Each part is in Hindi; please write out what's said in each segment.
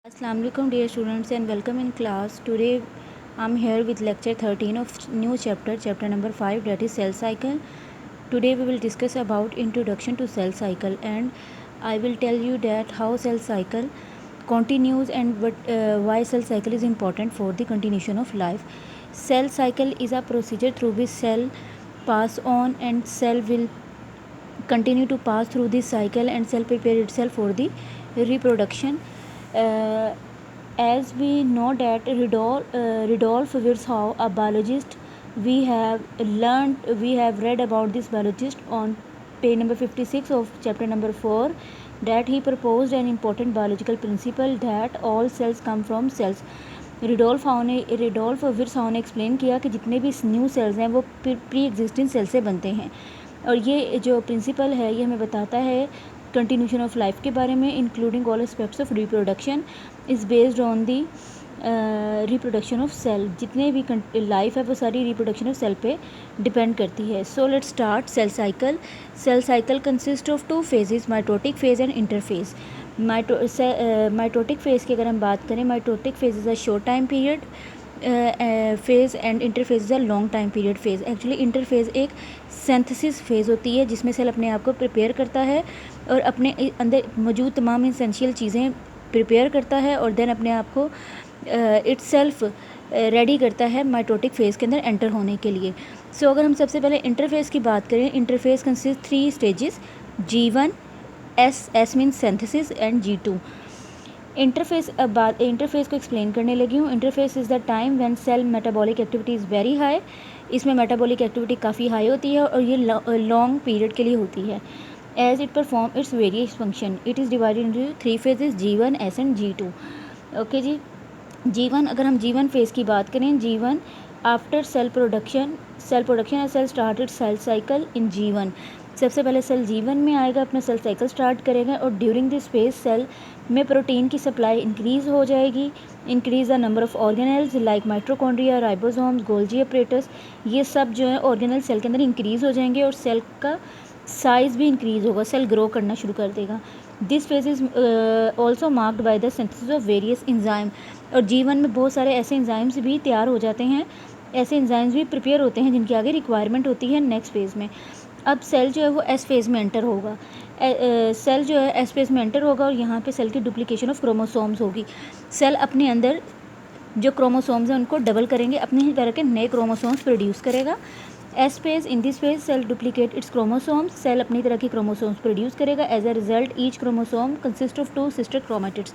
Assalamualaikum dear students and welcome in class. Today I'm here with lecture 13 of new chapter number 5, that is cell cycle. Today we will discuss about introduction to cell cycle, and I will tell you that how cell cycle continues and why cell cycle is important for the continuation of life. Cell cycle is a procedure through which cell pass on and cell will continue to pass through this cycle and cell prepare itself for the reproduction. As we know that Rudolf Virchow, a biologist, we have read about this biologist on page number 56 of chapter number 4, that he proposed an important biological principle that all cells come from cells. रिडोल्फ विर्साउ ने एक्सप्लेन किया कि जितने भी न्यू सेल्स हैं वो प्री एग्जिस्टिंग सेल से बनते हैं, और ये जो प्रिंसिपल है ये हमें बताता है कंटिन्यूशन ऑफ लाइफ के बारे में, including all aspects of reproduction is based on the reproduction of cell. जितने भी लाइफ है वो सारी रिप्रोडक्शन ऑफ सेल पे डिपेंड करती है. So let's start cell cycle. Cell cycle consist of 2 phases, mitotic phase and interphase. Mitotic phase की अगर हम बात करें, mitotic phase is a short time period phase and interphase is a long time period phase. Actually interphase एक सिंथेसिस फेज़ होती है जिसमें सेल अपने आप को प्रिपेयर करता है और अपने अंदर मौजूद तमाम एसेंशियल चीज़ें प्रिपेयर करता है और देन अपने आप को इटसेल्फ रेडी करता है माइटोटिक फेज़ के अंदर एंटर होने के लिए. सो अगर हम सबसे पहले इंटरफेज़ की बात करें, interphase consist 3 stages, G1, S means synthesis and G2. Interface को एक्सप्लेन करने लगी हूँ. Interface is the time when cell metabolic activity is very high. इसमें मेटाबॉलिक एक्टिविटी काफ़ी हाई होती है और ये लॉन्ग पीरियड के लिए होती है. As it perform its various function, it is divided into 3 phases, G1, S and G2. Okay जी. G1, अगर हम G1 फेज़ की बात करें, G1 आफ्टर सेल प्रोडक्शन या cell started cell cycle in G1. सबसे पहले सेल G1 में आएगा, अपना सेल साइकिल स्टार्ट करेगा और ड्यूरिंग दिस फेज सेल में प्रोटीन की सप्लाई इंक्रीज़ हो जाएगी. Increase the number of organelles like mitochondria, ribosomes, Golgi apparatus, ये सब जो है ऑर्गेनल सेल के अंदर इंक्रीज़ हो जाएंगे और सेल का साइज़ भी इंक्रीज़ होगा, सेल ग्रो करना शुरू कर देगा. This phase is also marked by the synthesis of various enzyme. और G1 में बहुत सारे ऐसे इंजाइम्स भी तैयार हो जाते हैं, ऐसे इंजाइम्स भी प्रिपेयर होते हैं जिनकी आगे रिक्वायरमेंट होती है नेक्स्ट फेज़ में. अब सेल जो है वो एस फेज़ में एंटर होगा. सेल जो है एस फेज़ में एंटर होगा और यहाँ पे सेल की डुप्लीकेशन ऑफ क्रोमोसोम्स होगी. सेल अपने अंदर जो क्रोमोसोम्स हैं उनको डबल करेंगे, अपने ही तरह के नए क्रोमोसोम्स प्रोड्यूस करेगा. S phase, in this phase cell duplicate its chromosomes, cell अपनी तरह की क्रोमोसोम्स प्रोड्यूस करेगा. As a result each chromosome consist of 2 sister chromatids.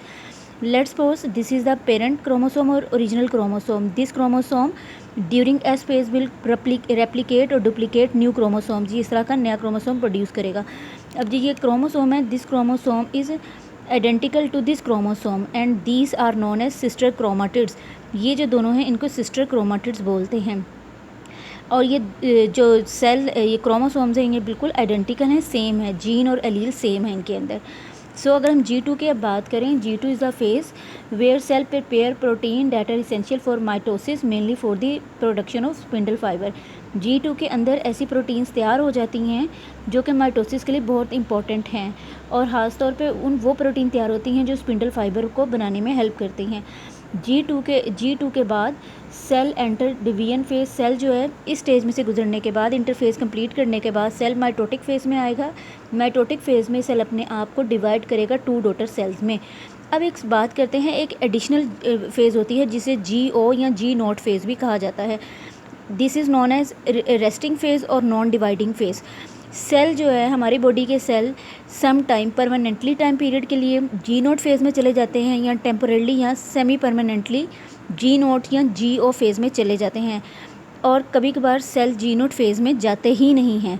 Let's suppose this is the parent chromosome or original chromosome. This chromosome during S phase will replicate और duplicate new chromosomes. इस तरह का नया क्रोमोसोम प्रोड्यूस करेगा. अब जी ये क्रोमोसोम है, this chromosome is identical to this chromosome and these are known as sister chromatids. ये जो दोनों हैं इनको सिस्टर क्रोमाटिड्स बोलते हैं. और ये जो सेल ये क्रोमोसोम्स हैं ये बिल्कुल आइडेंटिकल हैं, सेम है, जीन और एलील सेम है इनके अंदर. सो अगर हम G2 की अब बात करें, G2 is the phase where cell prepare protein that are essential for mitosis mainly for the production of spindle fiber. G2 के अंदर ऐसी प्रोटीन्स तैयार हो जाती हैं जो कि माइटोसिस के लिए बहुत इंपॉर्टेंट हैं और ख़ास तौर पे वो प्रोटीन तैयार होती हैं जो स्पिंडल फाइबर को बनाने में हेल्प करती हैं. G2 के बाद cell enter division phase. Cell जो है इस स्टेज में से गुजरने के बाद, इंटरफेस कंप्लीट करने के बाद सेल माइटोटिक फेज़ में आएगा. माइटोटिक फेज़ में सेल अपने आप को डिवाइड करेगा 2 डॉटर सेल्स में. अब एक बात करते हैं, एक एडिशनल फेज़ होती है जिसे GO या G0 फेज़ भी कहा जाता है. This is known as resting phase और नॉन डिवाइडिंग फेज़. सेल जो है हमारी बॉडी के cell some time permanently time period के लिए G0 फेज़ में चले जाते हैं या टेम्परली या सेमी परमानेंटली G0 या GO फेज़ में चले जाते हैं, और कभी कभार सेल G0 फेज़ में जाते ही नहीं हैं.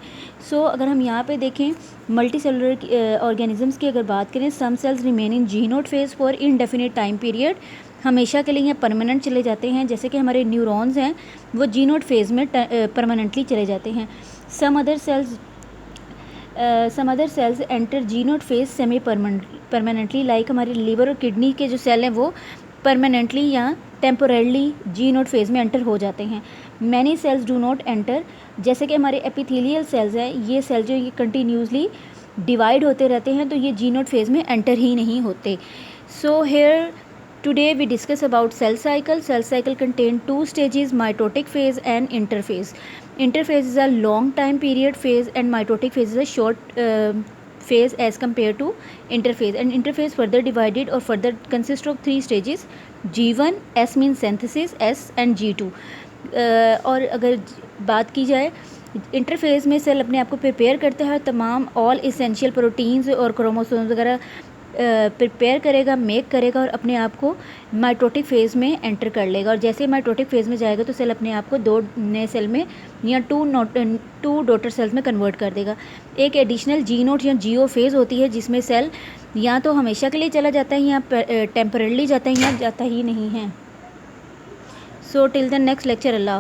सो अगर हम यहाँ पे देखें मल्टी सेलुलर ऑर्गेनिजम्स की अगर बात करें, some cells remain in G0 phase for indefinite time period, हमेशा के लिए यहाँ परमानेंट चले जाते हैं. जैसे कि हमारे न्यूरॉन्स हैं वो G0 फेज़ में परमानेंटली चले जाते हैं. Some other cells enter G0 phase semi permanently, like हमारे लीवर और किडनी के जो सेल हैं वो परमानेंटली या टेम्पोरली G0 फेज़ में एंटर हो जाते हैं. Many cells do not enter, जैसे कि हमारे एपिथेलियल सेल्स हैं, ये सेल जो ये कंटिन्यूसली डिवाइड होते रहते हैं तो ये G0 फेज़ में एंटर ही नहीं होते. So here Today we discuss about cell cycle. Cell cycle contain two stages, mitotic phase and interphase. Interphase is a long time period phase and mitotic phase is a short phase as compared to interphase. And interphase further divided or further consists of three stages, G1, S means synthesis, S and G2. और अगर बात की जाए इंटरफेज में सेल अपने आप को प्रिपेयर करता है, तमाम ऑल इसेंशियल प्रोटीन्स और क्रोमोसोम्स वगैरह प्रिपेयर करेगा, मेक करेगा और अपने आप को माइटोटिक फेज़ में एंटर कर लेगा। और जैसे माइटोटिक फेज़ में जाएगा तो सेल अपने आप को दो नए सेल में या टू डॉटर सेल्स में कन्वर्ट कर देगा। एक एडिशनल जी नोट या जीओ फेज़ होती है जिसमें सेल या तो हमेशा के लिए चला जाता है या टेम्परली जाता है या जाता ही नहीं है। So till the next lecture, Allah.